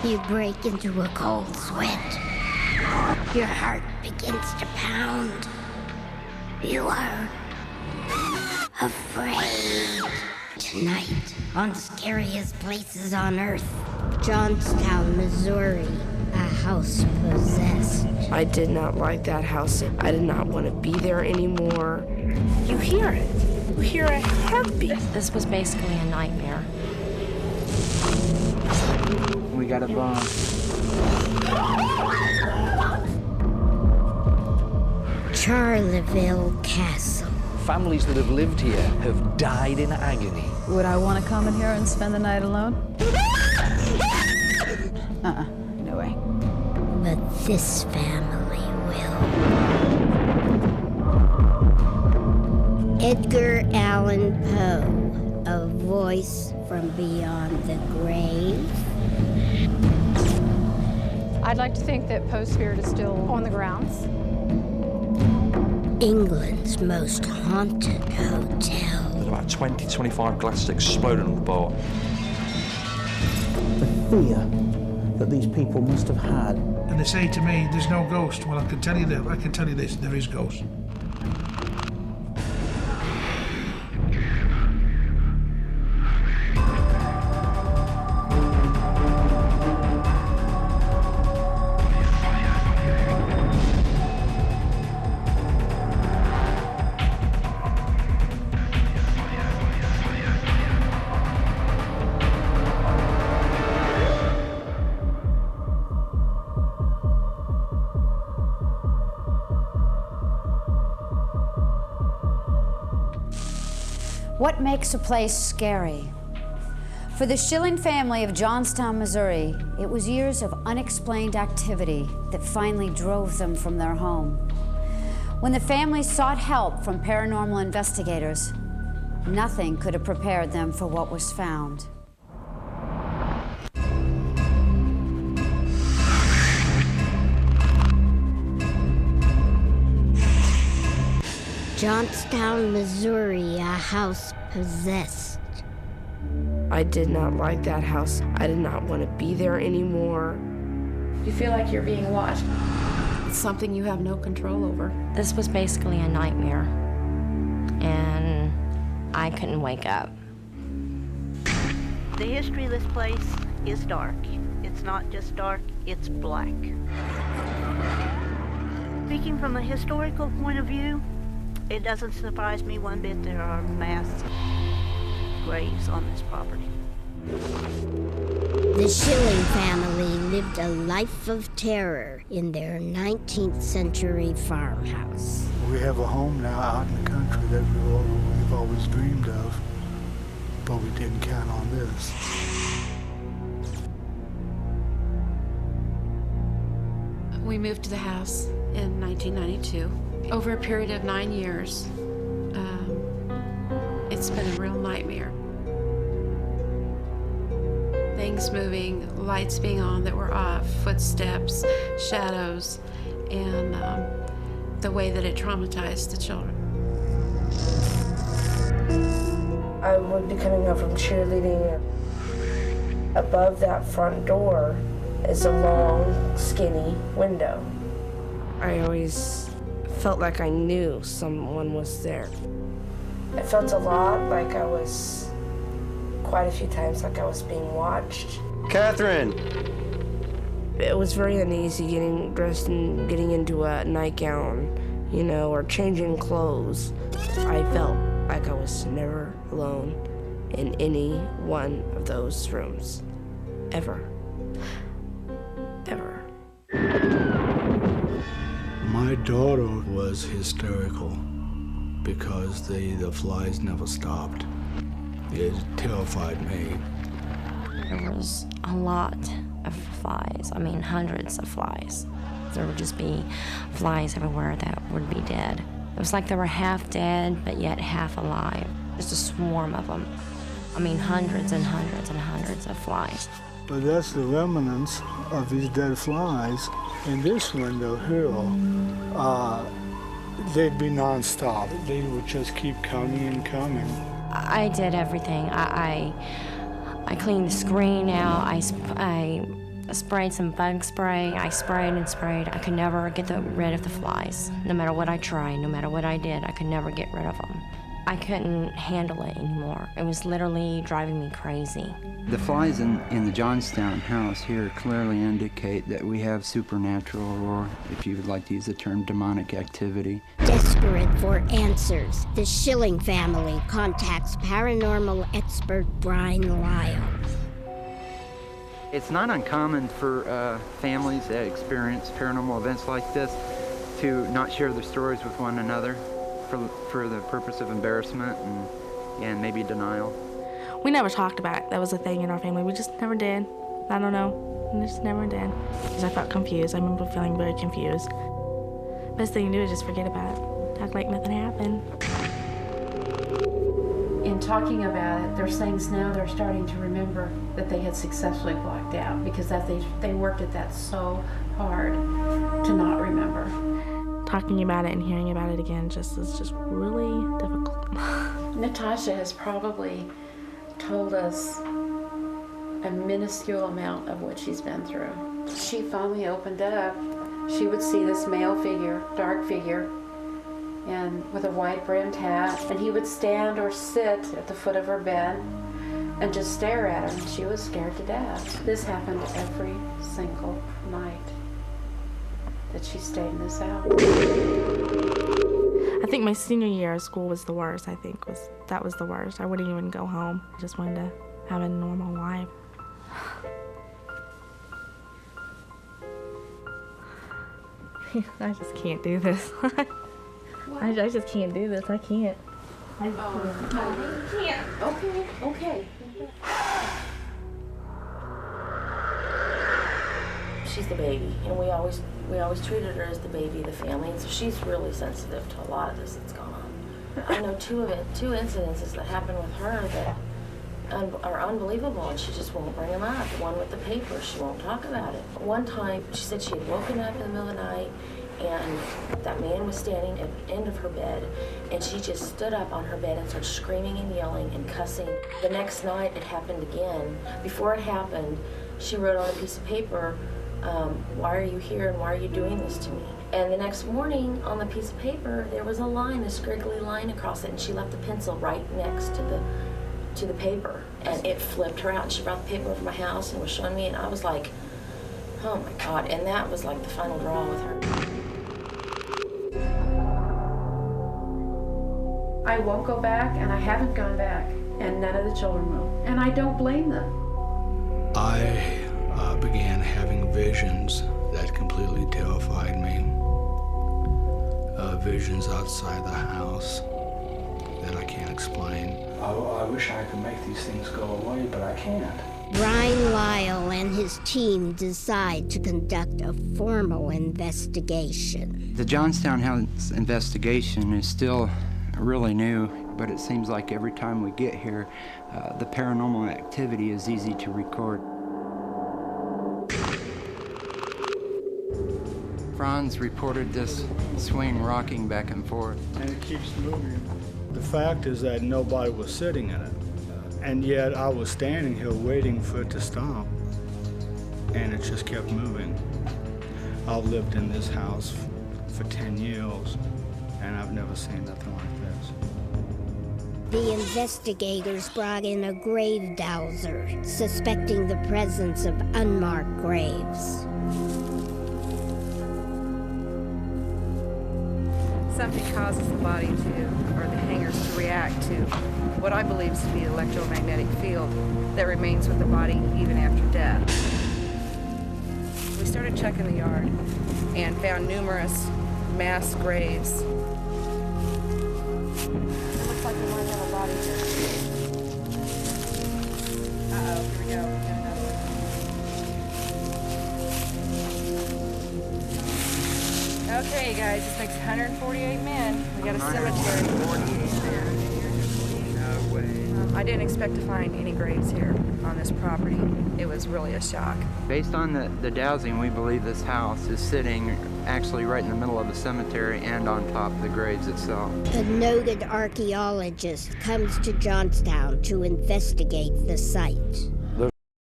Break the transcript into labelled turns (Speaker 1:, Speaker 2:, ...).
Speaker 1: You break into a cold sweat. Your heart begins to pound. You are afraid. Tonight, on Scariest Places on Earth, Johnstown, Missouri, a house possessed.
Speaker 2: I did not like that house. I did not want to be there anymore.
Speaker 3: You hear it. You hear a heartbeat.
Speaker 4: This was basically a nightmare.
Speaker 5: We got a bomb.
Speaker 1: Charleville Castle.
Speaker 6: Families that have lived here have died in agony.
Speaker 7: Would I want to come in here and spend the night alone? No way.
Speaker 1: But this family will. Edgar Allan Poe, a voice from beyond the grave.
Speaker 8: I'd like to think that Poe's spirit is still on the grounds.
Speaker 1: England's most haunted hotel.
Speaker 9: There's about 20-25 glasses exploded on the boat.
Speaker 10: The fear that these people must have had.
Speaker 11: And they say to me, there's no ghost. Well, I can tell you this, there is ghost.
Speaker 12: What makes a place scary? For the Shilling family of Johnstown, Missouri, it was years of unexplained activity that finally drove them from their home. When the family sought help from paranormal investigators, nothing could have prepared them for what was found.
Speaker 1: Johnstown, Missouri, a house possessed.
Speaker 2: I did not like that house. I did not want to be there anymore.
Speaker 3: You feel like you're being watched.
Speaker 4: It's something you have no control over. This was basically a nightmare, and I couldn't wake up.
Speaker 13: The history of this place is dark. It's not just dark, it's black. Speaking from a historical point of view, it doesn't surprise me one bit there are mass graves on this property.
Speaker 1: The Shilling family lived a life of terror in their 19th century farmhouse.
Speaker 14: We have a home now out in the country that we've always dreamed of, but we didn't count on this.
Speaker 15: We moved to the house in 1992. Over a period of 9 years, it's been a real nightmare. Things moving, lights being on that were off, footsteps, shadows, and the way that it traumatized the children.
Speaker 2: I would be coming up from cheerleading. Above that front door is a long, skinny window. I always felt like I knew someone was there. It felt a lot like I was, quite a few times, like I was being watched.
Speaker 5: Catherine!
Speaker 2: It was very uneasy getting dressed and getting into a nightgown, you know, or changing clothes. I felt like I was never alone in any one of those rooms, ever. Ever.
Speaker 14: My daughter was hysterical because the flies never stopped. It terrified me.
Speaker 4: There was a lot of flies. I mean, hundreds of flies. There would just be flies everywhere that would be dead. It was like they were half dead, but yet half alive. Just a swarm of them. I mean, hundreds and hundreds and hundreds of flies.
Speaker 14: But that's the remnants of these dead flies. In this window here, they'd be nonstop. They would just keep coming and coming.
Speaker 4: I did everything. I cleaned the screen out. I sprayed some bug spray. I sprayed and sprayed. I could never get rid of the flies. No matter what I tried, no matter what I did, I could never get rid of them. I couldn't handle it anymore. It was literally driving me crazy.
Speaker 5: The flies in the Johnstown house here clearly indicate that we have supernatural, or if you would like to use the term, demonic activity.
Speaker 1: Desperate for answers, the Shilling family contacts paranormal expert Brian Lyle.
Speaker 5: It's not uncommon for families that experience paranormal events like this to not share their stories with one another for the purpose of embarrassment and maybe denial.
Speaker 16: We never talked about it. That was a thing in our family. We just never did. I don't know. We just never did. Because I felt confused. I remember feeling very confused. Best thing to do is just forget about it. Act like nothing happened.
Speaker 15: In talking about it, there's things now they're starting to remember that they had successfully blocked out because that they worked at that so hard to not remember.
Speaker 16: Talking about it and hearing about it again is just really difficult.
Speaker 15: Natasha has probably told us a minuscule amount of what she's been through. She finally opened up. She would see this male figure, dark figure, and with a white-brimmed hat, and he would stand or sit at the foot of her bed and just stare at her, and she was scared to death. This happened every single night that she stayed in this house.
Speaker 16: I think my senior year of school was the worst. That was the worst. I wouldn't even go home. I just wanted to have a normal life. I just can't do this. I just can't do this. I can't.
Speaker 15: Can't. Okay.
Speaker 17: She's the baby, and we always treated her as the baby of the family, and so she's really sensitive to a lot of this that's gone on. I know two incidences that happened with her that are unbelievable, and she just won't bring them up. One with the paper, she won't talk about it. One time, she said she had woken up in the middle of the night, and that man was standing at the end of her bed, and she just stood up on her bed and started screaming and yelling and cussing. The next night, it happened again. Before it happened, she wrote on a piece of paper, why are you here and why are you doing this to me? And the next morning on the piece of paper, there was a line, a scriggly line across it, and she left the pencil right next to the paper. And it flipped her out, and she brought the paper over to my house and was showing me, and I was like, oh my God. And that was like the final draw with her.
Speaker 15: I won't go back, and I haven't gone back, and none of the children will. And I don't blame them.
Speaker 14: I began having visions that completely terrified me. Visions outside the house that I can't explain. I wish I could make these things go away, but I can't.
Speaker 1: Brian Lyle and his team decide to conduct a formal investigation.
Speaker 5: The Johnstown House investigation is still really new, but it seems like every time we get here, the paranormal activity is easy to record. Franz reported this swing rocking back and forth.
Speaker 14: And it keeps moving. The fact is that nobody was sitting in it. And yet I was standing here waiting for it to stop. And it just kept moving. I've lived in this house for 10 years, and I've never seen nothing like this.
Speaker 1: The investigators brought in a grave dowser, suspecting the presence of unmarked graves.
Speaker 18: Something causes the body to, or the hangers to react to what I believe to be an electromagnetic field that remains with the body even after death. We started checking the yard and found numerous mass graves. It looks like we might have a body here. Uh-oh, here we go. We got another one. Okay, guys, this makes 148 men. We got a cemetery. 148 men. No way. I didn't expect to find any graves here on this property. It was really a shock.
Speaker 5: Based on the dowsing, we believe this house is sitting actually right in the middle of the cemetery and on top of the graves itself.
Speaker 1: A noted archaeologist comes to Johnstown to investigate the site.